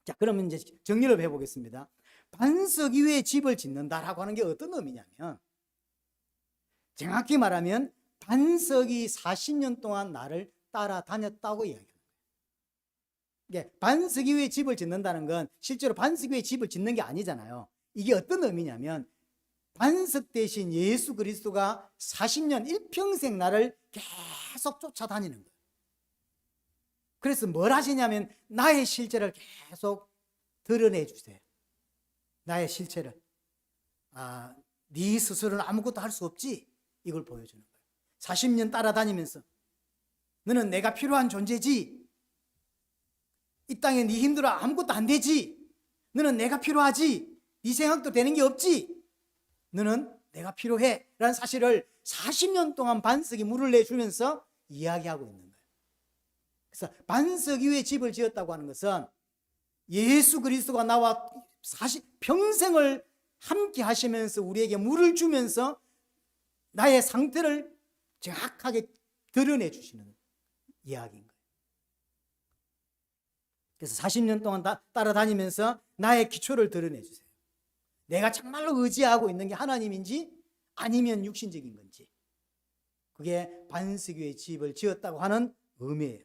자, 그러면 이제 정리를 해보겠습니다. 반석 위에 집을 짓는다라고 하는 게 어떤 의미냐면, 정확히 말하면 반석이 40년 동안 나를 따라다녔다고 이야기합니다. 반석 위에 집을 짓는다는 건 실제로 반석 위에 집을 짓는 게 아니잖아요. 이게 어떤 의미냐면, 반석 대신 예수 그리스도가 40년 일평생 나를 계속 쫓아다니는 거예요. 그래서 뭘 하시냐면 나의 실체를 계속 드러내 주세요. 나의 실체를. 네 스스로는 아무것도 할 수 없지? 이걸 보여주는 거예요. 40년 따라다니면서 너는 내가 필요한 존재지? 이 땅에 네 힘들어 아무것도 안 되지? 너는 내가 필요하지? 네 생각도 되는 게 없지? 너는 내가 필요해 라는 사실을 40년 동안 반석이 물을 내주면서 이야기하고 있는 거예요. 그래서 반석 위에 집을 지었다고 하는 것은 예수 그리스도가 나와 평생을 함께 하시면서 우리에게 물을 주면서 나의 상태를 정확하게 드러내 주시는 이야기인 거예요. 그래서 40년 동안 따라다니면서 나의 기초를 드러내 주세요. 내가 정말로 의지하고 있는 게 하나님인지 아니면 육신적인 건지. 그게 반석 위에 집을 지었다고 하는 의미예요.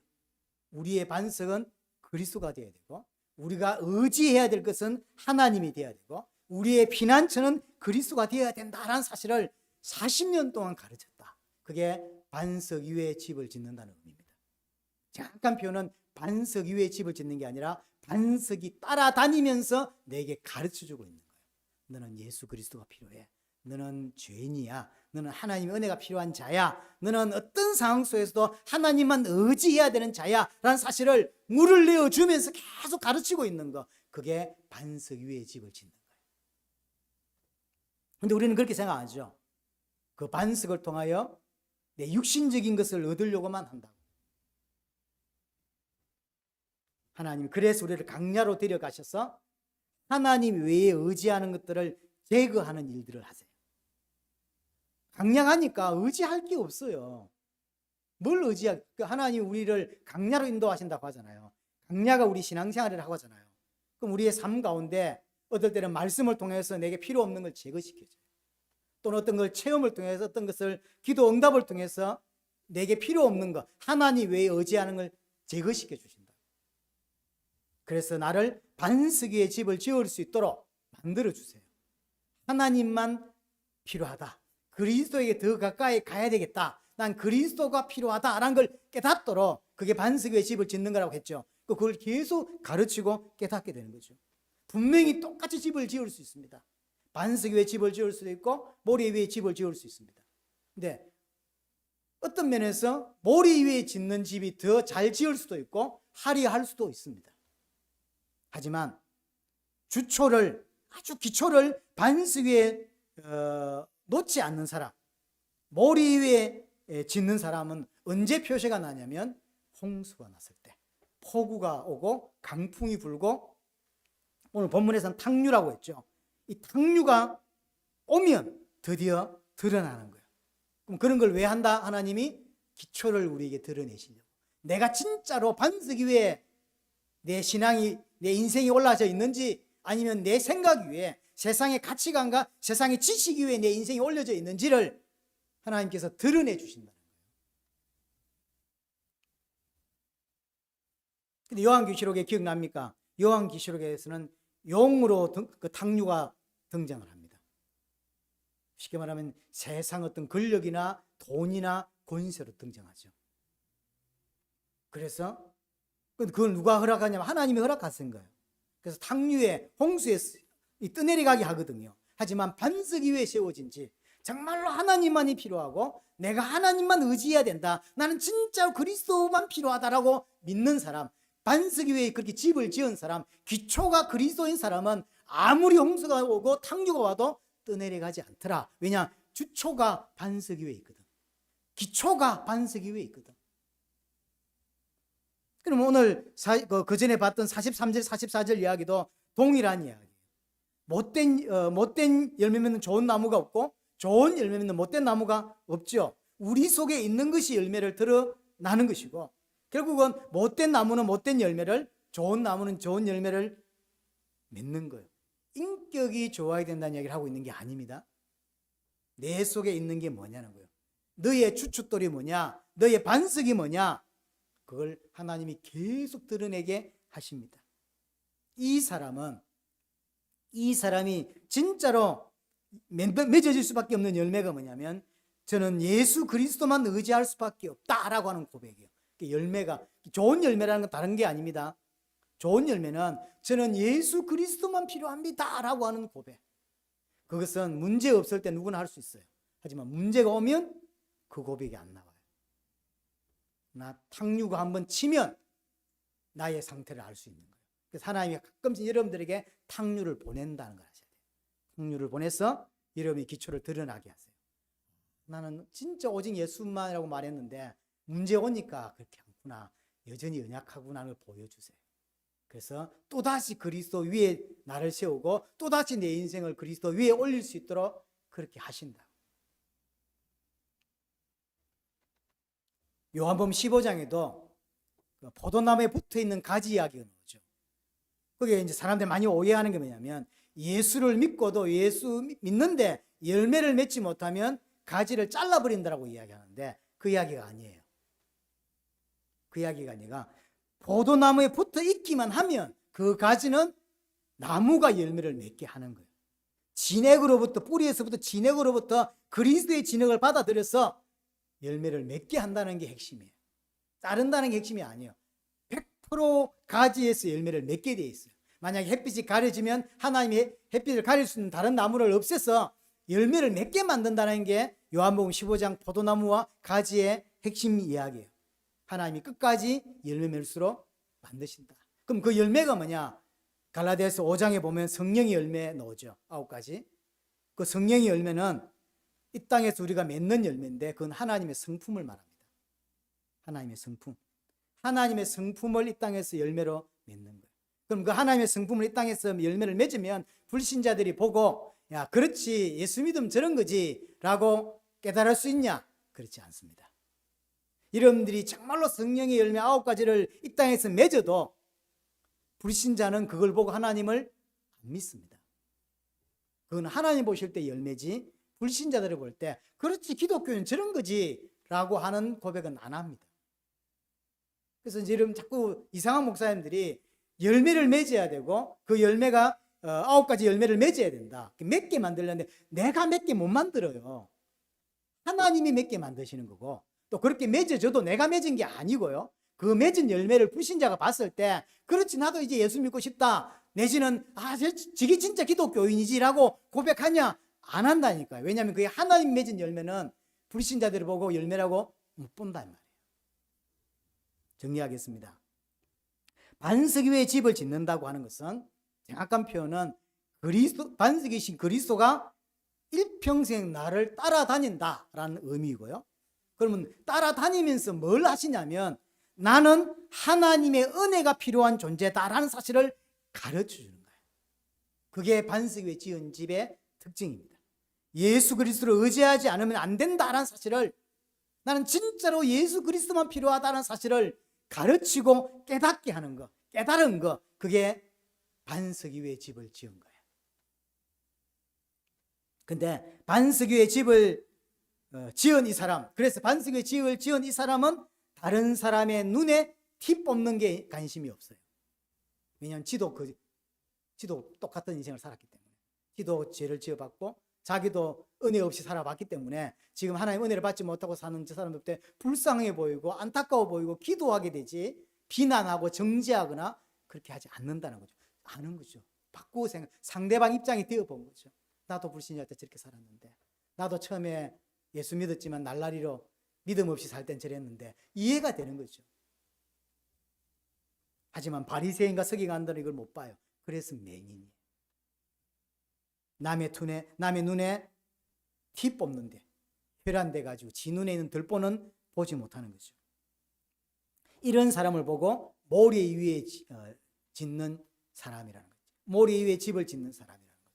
우리의 반석은 그리스도가 되어야 되고, 우리가 의지해야 될 것은 하나님이 되어야 되고, 우리의 피난처는 그리스도가 되어야 된다라는 사실을 40년 동안 가르쳤다. 그게 반석 위에 집을 짓는다는 의미입니다. 정확한 표현은 반석 위에 집을 짓는 게 아니라 반석이 따라다니면서 내게 가르쳐주고 있는 거예요. 너는 예수 그리스도가 필요해. 너는 죄인이야. 너는 하나님의 은혜가 필요한 자야. 너는 어떤 상황 속에서도 하나님만 의지해야 되는 자야 라는 사실을 물을 내어주면서 계속 가르치고 있는 거, 그게 반석 위에 집을 짓는 거예요. 그런데 우리는 그렇게 생각하죠. 그 반석을 통하여 내 육신적인 것을 얻으려고만 한다고. 하나님이 그래서 우리를 강야로 데려가셔서 하나님 외에 의지하는 것들을 제거하는 일들을 하세요. 강약하니까 의지할 게 없어요. 뭘 하나님 우리를 강야로 인도하신다고 하잖아요. 강야가 우리 신앙생활이라고 하잖아요. 그럼 우리의 삶 가운데 어떨 때는 말씀을 통해서 내게 필요 없는 걸 제거시켜줘요. 또는 어떤 걸 체험을 통해서, 어떤 것을 기도 응답을 통해서 내게 필요 없는 것, 하나님 외에 의지하는 걸 제거시켜 주신다. 그래서 나를 반석 위에 집을 지을 수 있도록 만들어 주세요. 하나님만 필요하다. 그리스도에게 더 가까이 가야 되겠다. 난 그리스도가 필요하다라는 걸 깨닫도록, 그게 반석 위에 집을 짓는 거라고 했죠. 그걸 계속 가르치고 깨닫게 되는 거죠. 분명히 똑같이 집을 지을 수 있습니다. 반석 위에 집을 지을 수도 있고 모래 위에 집을 지을 수 있습니다. 근데 어떤 면에서 모래 위에 짓는 집이 더 잘 지을 수도 있고 화려할 수도 있습니다. 하지만 주초를, 아주 기초를 반석 위에 놓지 않는 사람, 모래 위에 짓는 사람은 언제 표시가 나냐면 홍수가 났을 때, 폭우가 오고 강풍이 불고, 오늘 본문에서는 탕류라고 했죠. 이 탕류가 오면 드디어 드러나는 거예요. 그럼 그런 걸 왜 한다? 하나님이 기초를 우리에게 드러내시려고, 내가 진짜로 반석 위에 내 신앙이, 내 인생이 올라져 있는지, 아니면 내 생각 위에, 세상의 가치관과 세상의 지식 위에 내 인생이 올려져 있는지를 하나님께서 드러내 주신다는 거예요. 근데 요한계시록에 기억납니까? 요한계시록에서는 용으로 그 탕류가 등장을 합니다. 쉽게 말하면 세상 어떤 권력이나 돈이나 권세로 등장하죠. 그래서 그걸 누가 허락하냐면 하나님이 허락하신 거예요. 그래서 탕류에, 홍수에 떠내려가게 하거든요. 하지만 반석 위에 세워진 집, 정말로 하나님만이 필요하고 내가 하나님만 의지해야 된다, 나는 진짜 그리스도만 필요하다라고 믿는 사람, 반석 위에 그렇게 집을 지은 사람, 기초가 그리스도인 사람은 아무리 홍수가 오고 탕류가 와도 떠내려가지 않더라. 왜냐? 주초가 반석 위에 있거든. 기초가 반석 위에 있거든. 그럼 오늘 그 전에 봤던 43절 44절 이야기도 동일한 이야기예요. 못된 열매 맺는 좋은 나무가 없고 좋은 열매 맺는 못된 나무가 없죠. 우리 속에 있는 것이 열매를 드러나는 것이고, 결국은 못된 나무는 못된 열매를, 좋은 나무는 좋은 열매를 맺는 거예요. 인격이 좋아야 된다는 이야기를 하고 있는 게 아닙니다. 내 속에 있는 게 뭐냐는 거예요. 너의 주춧돌이 뭐냐, 너의 반석이 뭐냐, 그걸 하나님이 계속 드러내게 하십니다. 이 사람이 진짜로 맺어질 수밖에 없는 열매가 뭐냐면, 저는 예수 그리스도만 의지할 수밖에 없다라고 하는 고백이에요. 열매가, 좋은 열매라는 건 다른 게 아닙니다. 좋은 열매는 저는 예수 그리스도만 필요합니다 라고 하는 고백. 그것은 문제 없을 때 누구나 할 수 있어요. 하지만 문제가 오면 그 고백이 안 나와요. 나 탕류가 한번 치면 나의 상태를 알 수 있는 거예요. 그래서 하나님이 가끔씩 여러분들에게 탕류를 보낸다는 걸 아셔야 돼요. 탕류를 보내서 여러분의 기초를 드러나게 하세요. 나는 진짜 오직 예수만이라고 말했는데 문제 오니까 그렇게 않구나, 여전히 연약하구나를 보여주세요. 그래서 또다시 그리스도 위에 나를 세우고 또다시 내 인생을 그리스도 위에 올릴 수 있도록 그렇게 하신다. 요한복음 15장에도 포도나무에 붙어있는 가지 이야기가 나오죠. 거기에 이제 사람들이 많이 오해하는 게 뭐냐면, 예수를 믿고도 예수 믿는데 열매를 맺지 못하면 가지를 잘라버린다라고 이야기하는데, 그 이야기가 아니에요. 그 이야기가 아니라 포도나무에 붙어 있기만 하면 그 가지는 나무가 열매를 맺게 하는 거예요. 진액으로부터, 뿌리에서부터 진액으로부터 그리스도의 진액을 받아들여서 열매를 맺게 한다는 게 핵심이에요. 자른다는 게 핵심이 아니에요. 100% 가지에서 열매를 맺게 되어 있어요. 만약에 햇빛이 가려지면 하나님이 햇빛을 가릴 수 있는 다른 나무를 없애서 열매를 맺게 만든다는 게 요한복음 15장 포도나무와 가지의 핵심 이야기예요. 하나님이 끝까지 열매 맺을수록 만드신다. 그럼 그 열매가 뭐냐? 갈라디아서 5장에 보면 성령의 열매 나오죠. 9가지. 그 성령의 열매는 이 땅에서 우리가 맺는 열매인데, 그건 하나님의 성품을 말합니다. 하나님의 성품. 하나님의 성품을 이 땅에서 열매로 맺는 거예요. 그럼 그 하나님의 성품을 이 땅에서 열매를 맺으면 불신자들이 보고, 야, 그렇지, 예수 믿으면 저런 거지 라고 깨달을 수 있냐? 그렇지 않습니다. 여러분들이 정말로 성령의 열매 9가지를 이 땅에서 맺어도 불신자는 그걸 보고 하나님을 안 믿습니다. 그건 하나님 보실 때 열매지, 불신자들을 볼 때 그렇지, 기독교는 저런 거지 라고 하는 고백은 안 합니다. 그래서 이제 여러분 자꾸 이상한 목사님들이 열매를 맺어야 되고 그 열매가 9가지 열매를 맺어야 된다, 맺게 만들려는데 내가 맺게 못 만들어요. 하나님이 맺게 만드시는 거고, 또 그렇게 맺어져도 내가 맺은 게 아니고요. 그 맺은 열매를 불신자가 봤을 때, 그렇지, 나도 이제 예수 믿고 싶다, 내지는 저게 진짜 기독교인이지라고 고백하냐? 안 한다니까요. 왜냐하면 그게 하나님 맺은 열매는 불신자들을 보고 열매라고 못 본단 말이에요. 정리하겠습니다. 반석 위에 집을 짓는다고 하는 것은, 정확한 표현은 반석이신 그리스도가 일평생 나를 따라다닌다라는 의미이고요. 그러면 따라다니면서 뭘 하시냐면, 나는 하나님의 은혜가 필요한 존재다라는 사실을 가르쳐 주는 거예요. 그게 반석 위에 지은 집의 특징입니다. 예수 그리스도를 의지하지 않으면 안 된다라는 사실을 나는 진짜로 예수 그리스도만 필요하다는 사실을 가르치고 깨닫게 하는 것, 깨달은 것, 그게 반석 위에 집을 지은 거예요. 근데 반석 위에 집을 지은 이 사람, 그래서 반석 위에 집을 지은 이 사람은 다른 사람의 눈에 티 뽑는 게 관심이 없어요. 왜냐하면 지도 똑같은 인생을 살았기 때문에, 지도 죄를 지어봤고 자기도 은혜 없이 살아봤기 때문에 지금 하나님 은혜를 받지 못하고 사는 저 사람들 때 불쌍해 보이고 안타까워 보이고 기도하게 되지, 비난하고 정죄하거나 그렇게 하지 않는다는 거죠. 아는 거죠. 바꾸고 상대방 입장이 되어본 거죠. 나도 불신자일 때 저렇게 살았는데, 나도 처음에 예수 믿었지만 날라리로 믿음 없이 살 땐 저랬는데, 이해가 되는 거죠. 하지만 바리새인과 서기관들은 이걸 못 봐요. 그래서 맹인이에요. 남의 눈에 티 뽑는데 혈안돼 가지고 지 눈에 있는 들보는 보지 못하는 거죠. 이런 사람을 보고 모래 위에 짓는 사람이라는 거죠. 모래 위에 집을 짓는 사람이라는 거죠.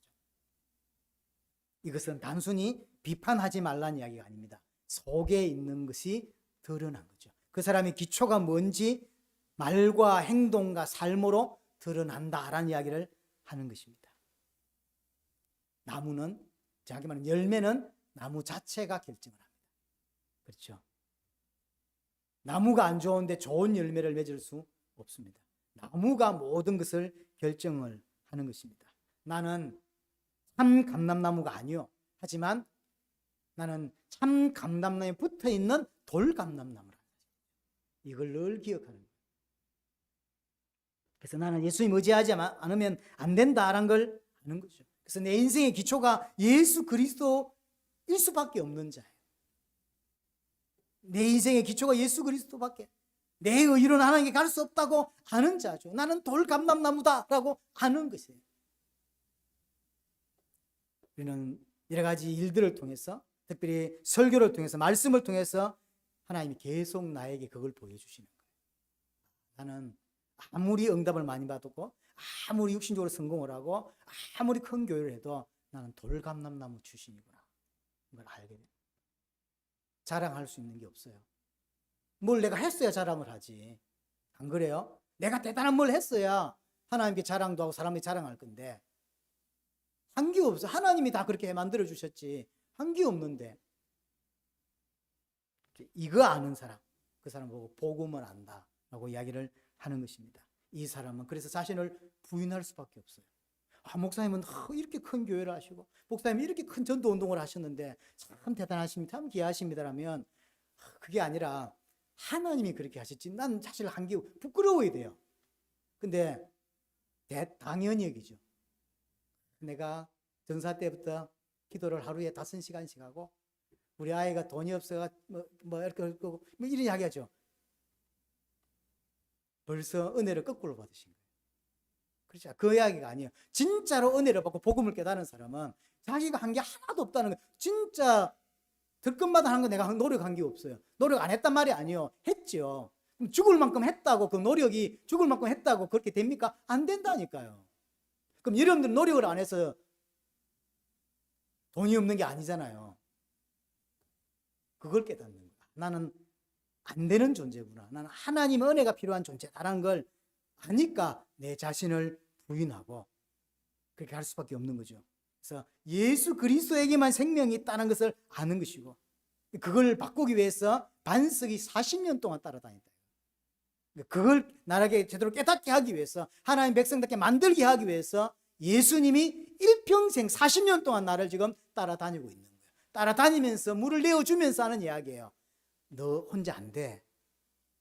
이것은 단순히 비판하지 말라는 이야기가 아닙니다. 속에 있는 것이 드러난 거죠. 그 사람의 기초가 뭔지 말과 행동과 삶으로 드러난다라는 이야기를 하는 것입니다. 나무는, 정확히 말하면 열매는 나무 자체가 결정을 합니다. 그렇죠? 나무가 안 좋은데 좋은 열매를 맺을 수 없습니다. 나무가 모든 것을 결정을 하는 것입니다. 나는 참 감람나무가 아니요. 하지만 나는 참 감람나무에 붙어 있는 돌감람나무라. 이걸 늘 기억하는 거예요. 그래서 나는 예수님 의지하지 않으면 안 된다라는 걸 아는 거죠. 그래서 내 인생의 기초가 예수 그리스도일 수밖에 없는 자예요. 내 인생의 기초가 예수 그리스도밖에, 내 의로는 하나님께 갈 수 없다고 아는 자죠. 나는 돌감람나무다라고 아는 것이에요. 우리는 여러 가지 일들을 통해서, 특별히 설교를 통해서, 말씀을 통해서 하나님이 계속 나에게 그걸 보여주시는 거예요. 나는 아무리 응답을 많이 받았고, 아무리 육신적으로 성공을 하고, 아무리 큰 교회를 해도 나는 돌감람나무 출신이구나, 이걸 알게 돼요. 자랑할 수 있는 게 없어요. 뭘 내가 했어야 자랑을 하지, 안 그래요? 내가 대단한 뭘 했어야 하나님께 자랑도 하고 사람이 자랑할 건데, 한 게 없어. 하나님이 다 그렇게 만들어 주셨지, 한 게 없는데. 이거 아는 사람, 그 사람 보고 복음을 안다라고 이야기를 하는 것입니다. 이 사람은 그래서 자신을 부인할 수밖에 없어요. 목사님은 이렇게 큰 교회를 하시고, 목사님이 이렇게 큰 전도 운동을 하셨는데 참 대단하십니다, 참 귀하십니다라면, 그게 아니라 하나님이 그렇게 하셨지, 난 사실 한 게 부끄러워야 돼요. 근데 당연히 여기죠. 내가 전사 때부터 기도를 하루에 5시간씩 하고, 우리 아이가 돈이 없어가 이렇게 이런 이야기 하죠. 벌써 은혜를 거꾸로 받으신 거예요. 그렇죠? 그 이야기가 아니에요. 진짜로 은혜를 받고 복음을 깨달은 사람은 자기가 한 게 하나도 없다는 거예요. 진짜 들것마다 하는 거 내가 노력한 게 없어요. 노력 안 했단 말이 아니에요. 했죠. 그럼 죽을 만큼 했다고, 그 노력이 죽을 만큼 했다고 그렇게 됩니까? 안 된다니까요. 그럼 여러분들 노력을 안 해서 돈이 없는 게 아니잖아요. 그걸 깨닫는 거야. 나는 안 되는 존재구나, 나는 하나님의 은혜가 필요한 존재다라는 걸 아니까 내 자신을 부인하고 그렇게 할 수밖에 없는 거죠. 그래서 예수 그리스도에게만 생명이 있다는 것을 아는 것이고, 그걸 바꾸기 위해서 반석이 40년 동안 따라다닌다. 그걸 나에게 제대로 깨닫게 하기 위해서, 하나님 백성답게 만들게 하기 위해서 예수님이 일평생 40년 동안 나를 지금 따라다니고 있는 거예요. 따라다니면서 물을 내어주면서 하는 이야기예요. 너 혼자 안 돼.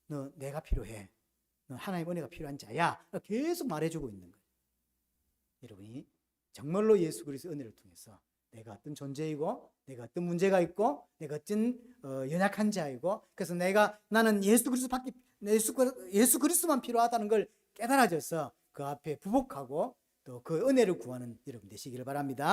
너 내가 필요해. 너 하나님의 은혜가 필요한 자야. 계속 말해주고 있는 거예요. 여러분이 정말로 예수 그리스도의 은혜를 통해서 내가 어떤 존재이고, 내가 어떤 문제가 있고, 내가 어떤 연약한 자이고, 그래서 나는 예수 그리스도만 필요하다는 걸 깨달아져서 그 앞에 부복하고 또 그 은혜를 구하는 여러분 되시기를 바랍니다.